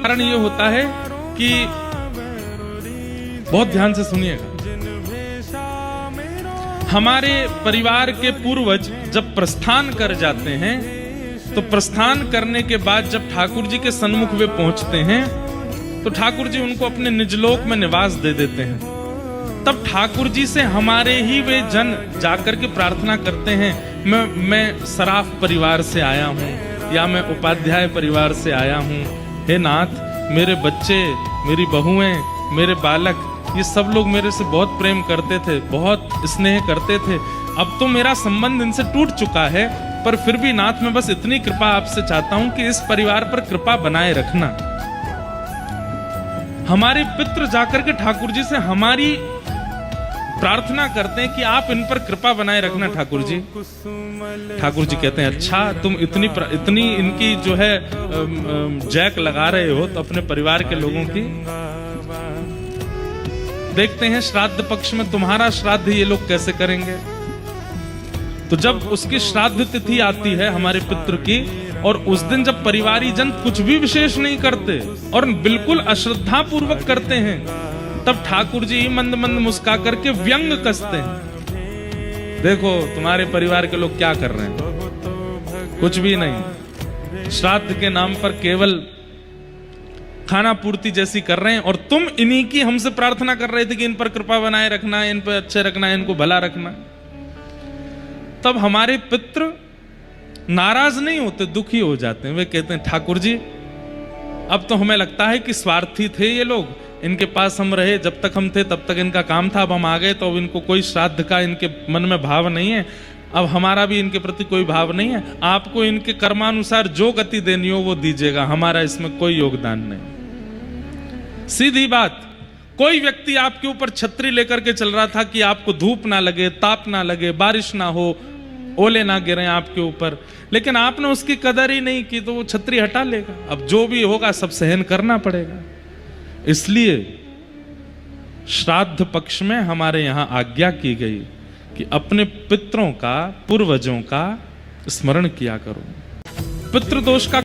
कारण ये होता है कि बहुत ध्यान से सुनिएगा, हमारे परिवार के पूर्वज जब प्रस्थान कर जाते हैं तो प्रस्थान करने के बाद जब ठाकुर जी के सन्मुख वे पहुंचते हैं तो ठाकुर जी उनको अपने निजलोक में निवास दे देते हैं। तब ठाकुर जी से हमारे ही वे जन जाकर के प्रार्थना करते हैं, मैं सराफ परिवार से आया हूँ या मैं उपाध्याय परिवार से आया हूँ, हे नाथ मेरे बच्चे, मेरी बहुएं, मेरे बालक, ये सब लोग मेरे से बहुत प्रेम करते थे, बहुत स्नेह करते थे। अब तो मेरा संबंध इनसे टूट चुका है, पर फिर भी नाथ मैं बस इतनी कृपा आपसे चाहता हूं कि इस परिवार पर कृपा बनाए रखना। हमारे पितृ जाकर के ठाकुर जी से हमारी प्रार्थना करते हैं कि आप इन पर कृपा बनाए रखना ठाकुर जी। ठाकुर जी कहते हैं अच्छा तुम इतनी इनकी जो है जैक लगा रहे हो तो अपने परिवार के लोगों की देखते हैं श्राद्ध पक्ष में तुम्हारा श्राद्ध ये लोग कैसे करेंगे। तो जब उसकी श्राद्ध तिथि आती है हमारे पितृ की, और उस दिन जब परिवारी जन कुछ भी विशेष नहीं करते और बिल्कुल अश्रद्धा पूर्वक करते हैं, तब ठाकुर जी मंद मंद मुस्का करके व्यंग कसते हैं, देखो तुम्हारे परिवार के लोग क्या कर रहे हैं, कुछ भी नहीं, श्राद्ध के नाम पर केवल खाना पूर्ति जैसी कर रहे हैं, और तुम इन्हीं की हमसे प्रार्थना कर रहे थे कि इन पर कृपा बनाए रखना, इन पर अच्छे रखना, इनको भला रखना। तब हमारे पितृ नाराज नहीं होते, दुखी हो जाते हैं। वे कहते हैं ठाकुर जी अब तो हमें लगता है कि स्वार्थी थे ये लोग, इनके पास हम रहे, जब तक हम थे तब तक इनका काम था, अब हम आ गए तो अब इनको कोई श्राद्ध का इनके मन में भाव नहीं है, अब हमारा भी इनके प्रति कोई भाव नहीं है, आपको इनके कर्मानुसार जो गति देनी हो वो दीजिएगा, हमारा इसमें कोई योगदान नहीं। सीधी बात, कोई व्यक्ति आपके ऊपर छतरी लेकर के चल रहा था कि आपको धूप ना लगे, ताप ना लगे, बारिश ना हो, ओले ना गिरे आपके ऊपर, लेकिन आपने उसकी कदर ही नहीं की तो वो छतरी हटा लेगा। अब जो भी होगा सब सहन करना पड़ेगा। इसलिए श्राद्ध पक्ष में हमारे यहां आज्ञा की गई कि अपने पितरों का, पूर्वजों का स्मरण किया करो। पितृदोष का